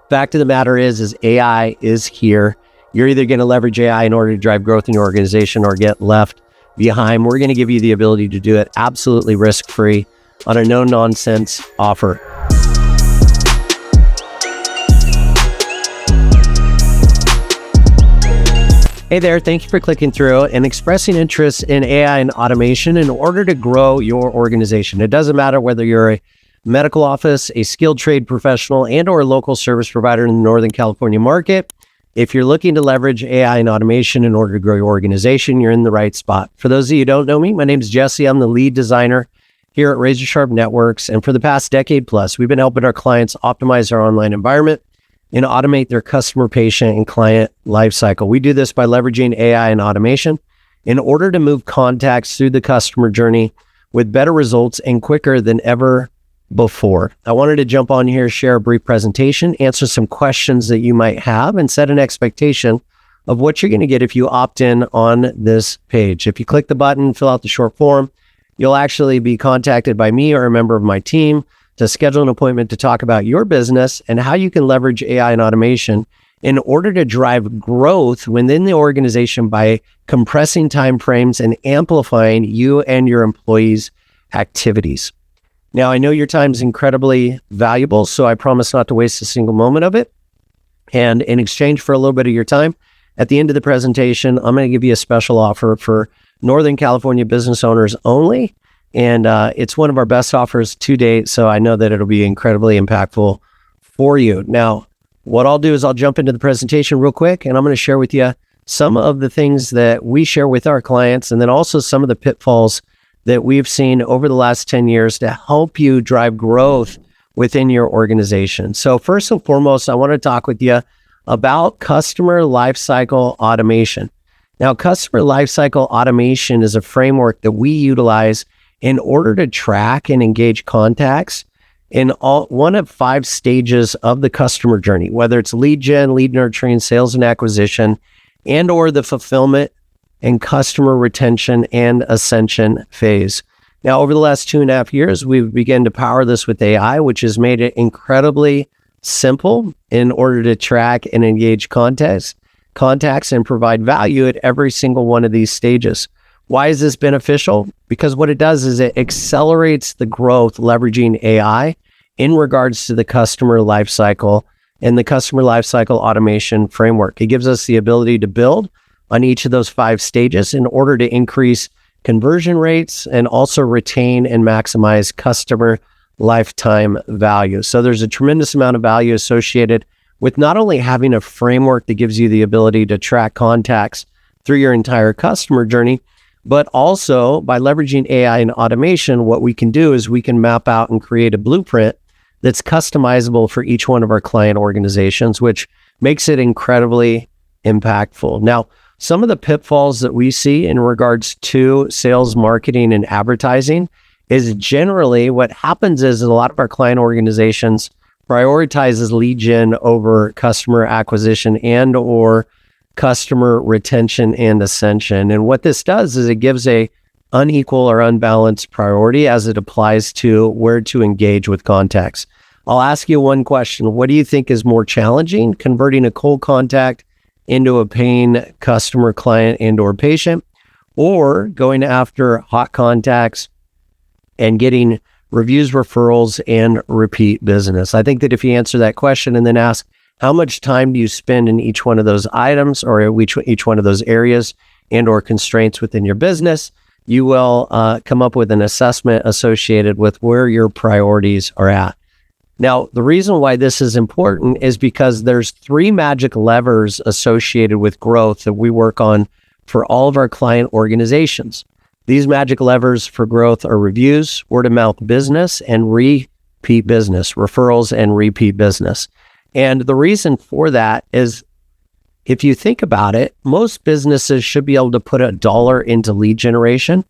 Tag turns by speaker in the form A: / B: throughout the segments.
A: Fact of the matter is AI is here. You're either going to leverage AI in order to drive growth in your organization or get left behind. We're going to give you the ability to do it absolutely risk-free on a no-nonsense offer. Hey there, thank you for clicking through and expressing interest in AI and automation in order to grow your organization. It doesn't matter whether you're a medical office, a skilled trade professional, and or a local service provider in the Northern California market. If you're looking to leverage AI and automation in order to grow your organization, you're in the right spot. For those of you who don't know me, my name is Jesse. I'm the lead designer here at Razor Networks. And for the past decade plus, we've been helping our clients optimize their online environment and automate their customer, patient, and client lifecycle. We do this by leveraging AI and automation in order to move contacts through the customer journey with better results and quicker than ever before. I wanted to jump on here, share a brief presentation, answer some questions that you might have, and set an expectation of what you're going to get if you opt in on this page. If you click the button, fill out the short form, you'll actually be contacted by me or a member of my team to schedule an appointment to talk about your business and how you can leverage AI and automation in order to drive growth within the organization by compressing timeframes and amplifying you and your employees' activities. Now, I know your time is incredibly valuable, so I promise not to waste a single moment of it. And in exchange for a little bit of your time, at the end of the presentation, I'm going to give you a special offer for Northern California business owners only. And it's one of our best offers to date, so I know that it'll be incredibly impactful for you. Now, what I'll do is I'll jump into the presentation real quick, and I'm going to share with you some of the things that we share with our clients, and then also some of the pitfalls that we've seen over the last 10 years to help you drive growth within your organization. So first and foremost, I want to talk with you about customer lifecycle automation. Now, customer lifecycle automation is a framework that we utilize in order to track and engage contacts in one of 5 stages of the customer journey, whether it's lead gen, lead nurturing, sales and acquisition, and or the fulfillment and customer retention and ascension phase. Now, over the last 2.5 years, we've begun to power this with AI, which has made it incredibly simple in order to track and engage contacts and provide value at every single one of these stages. Why is this beneficial? Because what it does is it accelerates the growth leveraging AI in regards to the customer lifecycle and the customer lifecycle automation framework. It gives us the ability to build on each of those 5 stages in order to increase conversion rates and also retain and maximize customer lifetime value. So there's a tremendous amount of value associated with not only having a framework that gives you the ability to track contacts through your entire customer journey, but also by leveraging AI and automation, what we can do is we can map out and create a blueprint that's customizable for each one of our client organizations, which makes it incredibly impactful. Now, some of the pitfalls that we see in regards to sales, marketing, and advertising is generally what happens is a lot of our client organizations prioritizes lead gen over customer acquisition and or customer retention and ascension. And what this does is it gives a unequal or unbalanced priority as it applies to where to engage with contacts. I'll ask you one question. What do you think is more challenging, converting a cold contact into a paying customer, client, and or patient, or going after hot contacts and getting reviews, referrals, and repeat business? I think that if you answer that question and then ask, how much time do you spend in each one of those items or each one of those areas and or constraints within your business, you will come up with an assessment associated with where your priorities are at. Now, the reason why this is important is because there's 3 magic levers associated with growth that we work on for all of our client organizations. These magic levers for growth are reviews, word of mouth business, and repeat business, referrals and repeat business. And the reason for that is, if you think about it, most businesses should be able to put $1 into lead generation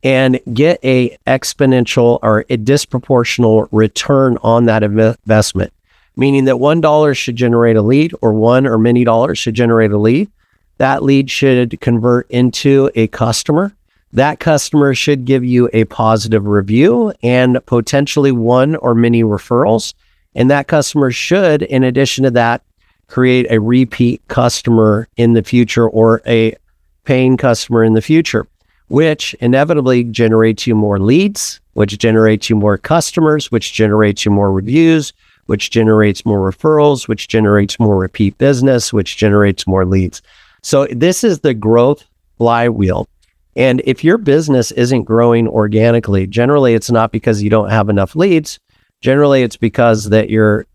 A: and get a exponential or a disproportional return on that investment, meaning that $1 should generate a lead, or $1 or many dollars should generate a lead. That lead should convert into a customer. That customer should give you a positive review and potentially 1 or many referrals. And that customer should, in addition to that, create a repeat customer in the future or a paying customer in the future, which inevitably generates you more leads, which generates you more customers, which generates you more reviews, which generates more referrals, which generates more repeat business, which generates more leads. So this is the growth flywheel. And if your business isn't growing organically, generally it's not because you don't have enough leads. Generally it's because that your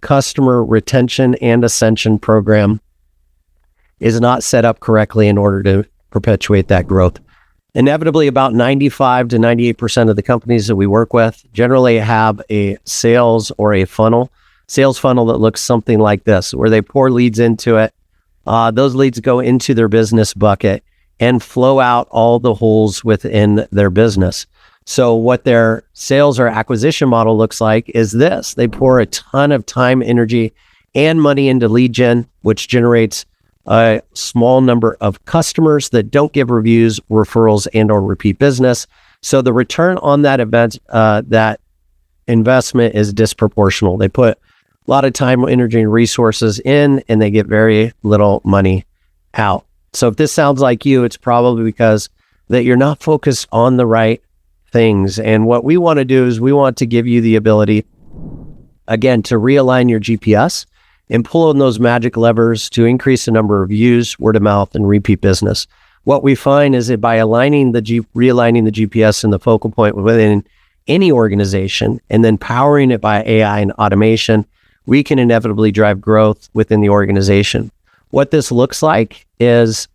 A: customer retention and ascension program is not set up correctly in order to perpetuate that growth. Inevitably, about 95 to 98% of the companies that we work with generally have a sales funnel that looks something like this, where they pour leads into it. Those leads go into their business bucket and flow out all the holes within their business. So what their sales or acquisition model looks like is this. They pour a ton of time, energy, and money into lead gen, which generates a small number of customers that don't give reviews, referrals, and or repeat business. So the return on that that investment is disproportional. They put a lot of time, energy, and resources in, and they get very little money out. So if this sounds like you, it's probably because that you're not focused on the right things. And what we want to do is we want to give you the ability, again, to realign your GPS and pull on those magic levers to increase the number of views, word of mouth, and repeat business. What we find is that by realigning the GPS and the focal point within any organization and then powering it by AI and automation, we can inevitably drive growth within the organization. What this looks like is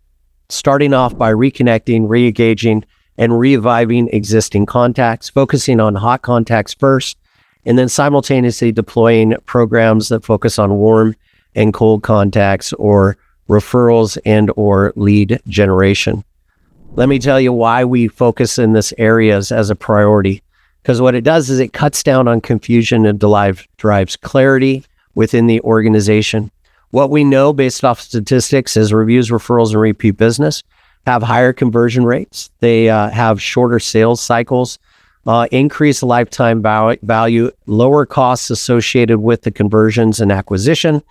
A: starting off by reconnecting, re-engaging, and reviving existing contacts, focusing on hot contacts first, and then simultaneously deploying programs that focus on warm and cold contacts or referrals and or lead generation. Let me tell you why we focus in this areas as a priority, because what it does is it cuts down on confusion and drives clarity within the organization. What we know based off statistics is reviews, referrals, and repeat business have higher conversion rates. They have shorter sales cycles, increased lifetime value, lower costs associated with the conversions and acquisition.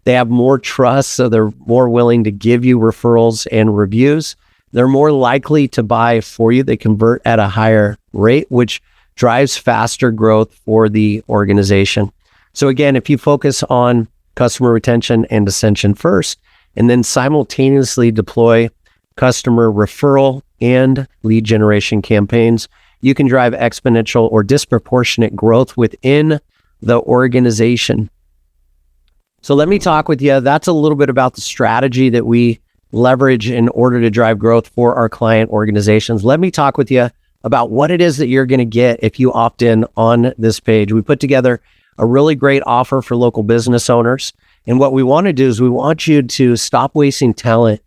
A: They have more trust, so they're more willing to give you referrals and reviews. They're more likely to buy for you. They convert at a higher rate, which drives faster growth for the organization. So again, if you focus on customer retention and ascension first, and then simultaneously deploy customer referral and lead generation campaigns, you can drive exponential or disproportionate growth within the organization. So let me talk with you. That's a little bit about the strategy that we leverage in order to drive growth for our client organizations. Let me talk with you about what it is that you're going to get if you opt in on this page. We put together a really great offer for local business owners. And what we want to do is we want you to stop wasting talent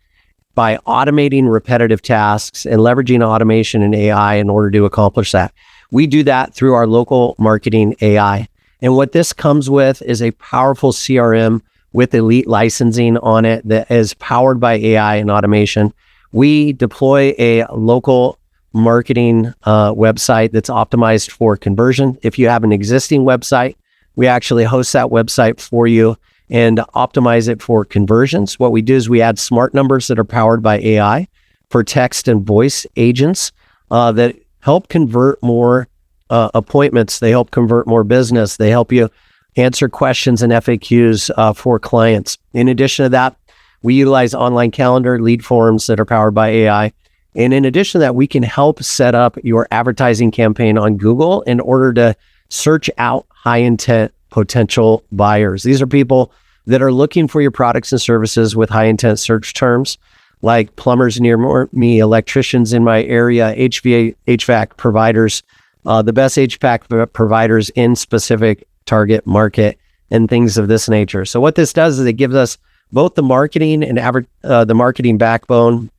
A: by automating repetitive tasks and leveraging automation and AI in order to accomplish that. We do that through our local marketing AI. And what this comes with is a powerful CRM with elite licensing on it that is powered by AI and automation. We deploy a local marketing website that's optimized for conversion. If you have an existing website, we actually host that website for you and optimize it for conversions. What we do is we add smart numbers that are powered by AI for text and voice agents that help convert more appointments. They help convert more business. They help you answer questions and FAQs for clients. In addition to that, we utilize online calendar lead forms that are powered by AI. And in addition to that, we can help set up your advertising campaign on Google in order to search out high intent potential buyers. These are people that are looking for your products and services with high intent search terms like plumbers near me, electricians in my area, HVAC providers, the best HVAC providers in specific target market and things of this nature. So what this does is it gives us both the marketing and the marketing backbone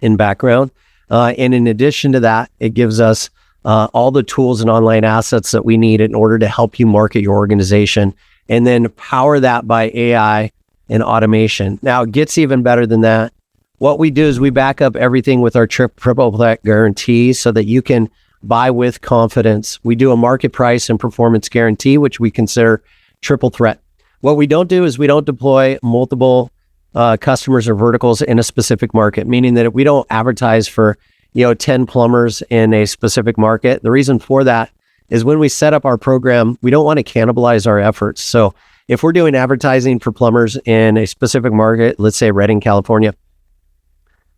A: and background. And in addition to that, it gives us all the tools and online assets that we need in order to help you market your organization and then power that by AI and automation. Now, it gets even better than that. What we do is we back up everything with our triple threat guarantee so that you can buy with confidence. We do a market price and performance guarantee, which we consider triple threat. What we don't do is we don't deploy multiple customers or verticals in a specific market, meaning that we don't advertise for 10 plumbers in a specific market. The reason for that is when we set up our program, we don't want to cannibalize our efforts. So if we're doing advertising for plumbers in a specific market, let's say Redding, California,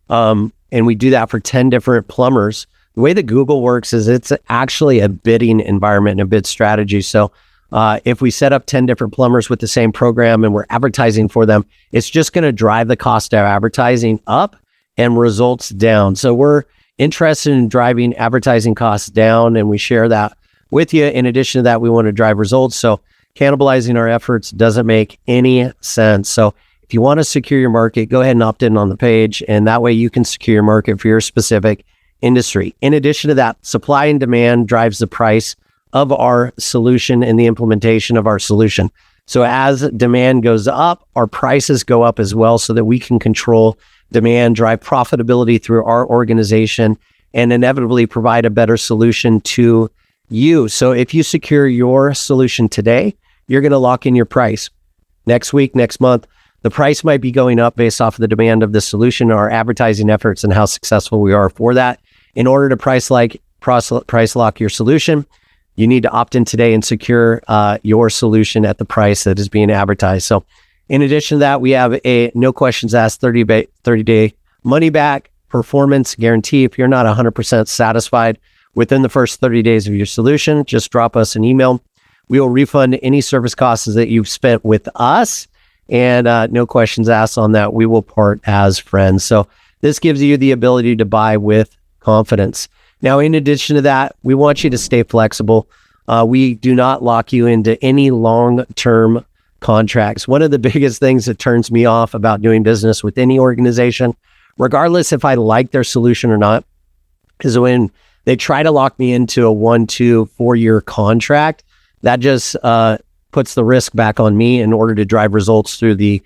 A: and we do that for 10 different plumbers, the way that Google works is it's actually a bidding environment and a bid strategy. So if we set up 10 different plumbers with the same program and we're advertising for them, it's just going to drive the cost of advertising up and results down. So we're interested in driving advertising costs down, and we share that with you. In addition to that, we want to drive results. So cannibalizing our efforts doesn't make any sense. So if you want to secure your market, go ahead and opt in on the page, and that way you can secure your market for your specific industry. In addition to that, supply and demand drives the price of our solution and the implementation of our solution. So as demand goes up, our prices go up as well, so that we can control demand, drive profitability through our organization, and inevitably provide a better solution to you. So if you secure your solution today, you're going to lock in your price. Next week, next month, the price might be going up based off of the demand of the solution, our advertising efforts, and how successful we are for that. In order to price lock your solution, you need to opt in today and secure your solution at the price that is being advertised. So in addition to that, we have a no questions asked 30-day money back performance guarantee. If you're not 100% satisfied within the first 30 days of your solution, just drop us an email. We will refund any service costs that you've spent with us, and no questions asked on that. We will part as friends. So this gives you the ability to buy with confidence. Now, in addition to that, we want you to stay flexible. We do not lock you into any long-term contracts. One of the biggest things that turns me off about doing business with any organization, regardless if I like their solution or not, is when they try to lock me into a 1, 2, 4-year contract. That just puts the risk back on me in order to drive results through the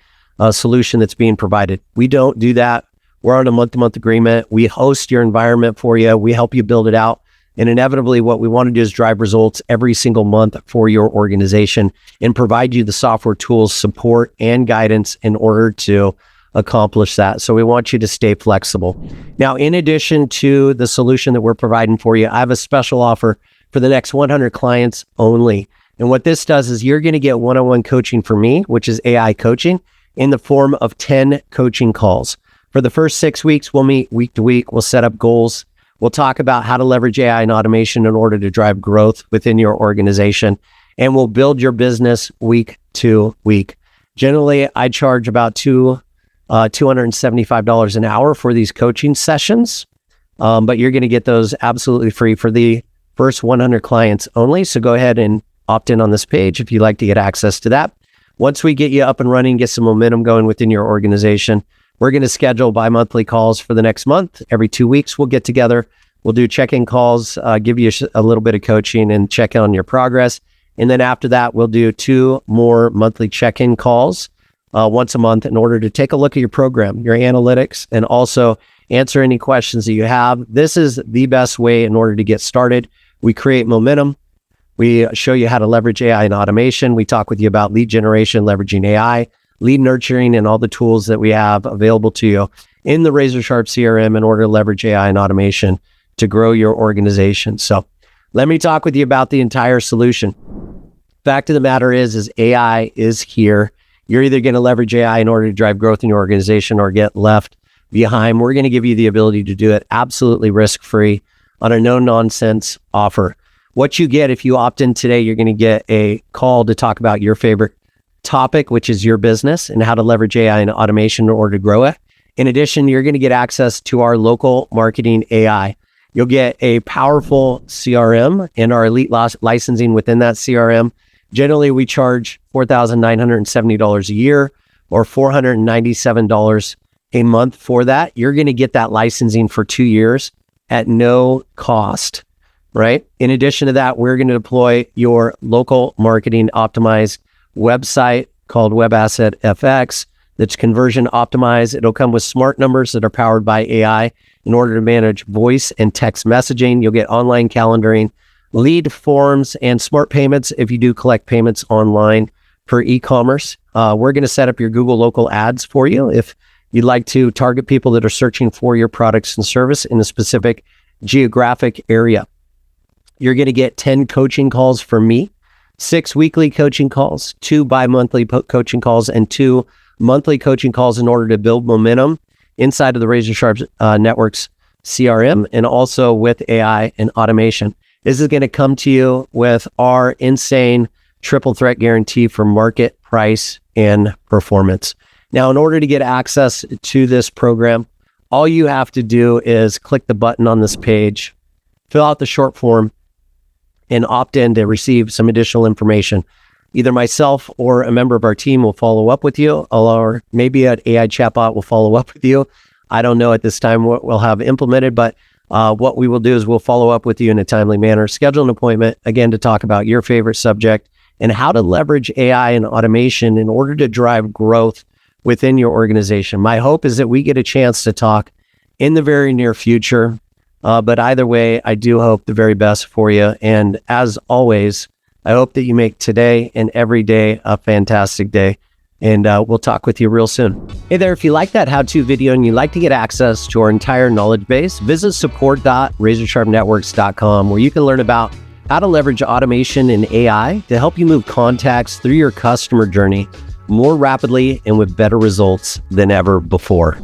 A: solution that's being provided. We don't do that. We're on a month-to-month agreement. We host your environment for you. We help you build it out. And inevitably, what we want to do is drive results every single month for your organization and provide you the software tools, support, and guidance in order to accomplish that. So we want you to stay flexible. Now, in addition to the solution that we're providing for you, I have a special offer for the next 100 clients only. And what this does is you're going to get one-on-one coaching from me, which is AI coaching, in the form of 10 coaching calls. For the first 6 weeks, we'll meet week to week. We'll set up goals. We'll talk about how to leverage AI and automation in order to drive growth within your organization. And we'll build your business week to week. Generally, I charge about $275 an hour for these coaching sessions. But you're going to get those absolutely free for the first 100 clients only. So go ahead and opt in on this page if you'd like to get access to that. Once we get you up and running, get some momentum going within your organization, we're going to schedule bi-monthly calls for the next month. Every 2 weeks, we'll get together. We'll do check-in calls, give you a little bit of coaching and check on your progress. And then after that, we'll do 2 more monthly check-in calls once a month in order to take a look at your program, your analytics, and also answer any questions that you have. This is the best way in order to get started. We create momentum. We show you how to leverage AI and automation. We talk with you about lead generation, leveraging AI, lead nurturing, and all the tools that we have available to you in the Razor Sharp CRM in order to leverage AI and automation to grow your organization. So let me talk with you about the entire solution. Fact of the matter is AI is here. You're either going to leverage AI in order to drive growth in your organization or get left behind. We're going to give you the ability to do it absolutely risk-free on a no-nonsense offer. What you get if you opt in today, you're going to get a call to talk about your favorite topic, which is your business and how to leverage AI and automation in order to grow it. In addition, you're going to get access to our local marketing AI. You'll get a powerful CRM and our elite licensing within that CRM. Generally, we charge $4,970 a year or $497 a month for that. You're going to get that licensing for 2 years at no cost, right? In addition to that, we're going to deploy your local marketing optimized website called Web Asset FX that's conversion optimized. It'll come with smart numbers that are powered by AI in order to manage voice and text messaging. You'll get online calendaring, lead forms, and smart payments if you do collect payments online for e-commerce. We're going to set up your Google local ads for you if you'd like to target people that are searching for your products and service in a specific geographic area. You're going to get 10 coaching calls from me, 6 weekly coaching calls, 2 bi-monthly coaching calls, and 2 monthly coaching calls in order to build momentum inside of the Razor Sharp Networks CRM and also with AI and automation. This is going to come to you with our insane triple threat guarantee for market, price, and performance. Now, in order to get access to this program, all you have to do is click the button on this page, fill out the short form, and opt in to receive some additional information. Either myself or a member of our team will follow up with you, or maybe an AI chatbot will follow up with you. I don't know at this time what we'll have implemented, but what we will do is we'll follow up with you in a timely manner, schedule an appointment, again, to talk about your favorite subject and how to leverage AI and automation in order to drive growth within your organization. My hope is that we get a chance to talk in the very near future, but either way, I do hope the very best for you. And as always, I hope that you make today and every day a fantastic day. And we'll talk with you real soon. Hey there, if you like that how-to video and you'd like to get access to our entire knowledge base, visit support.razorsharpnetworks.com, where you can learn about how to leverage automation and AI to help you move contacts through your customer journey more rapidly and with better results than ever before.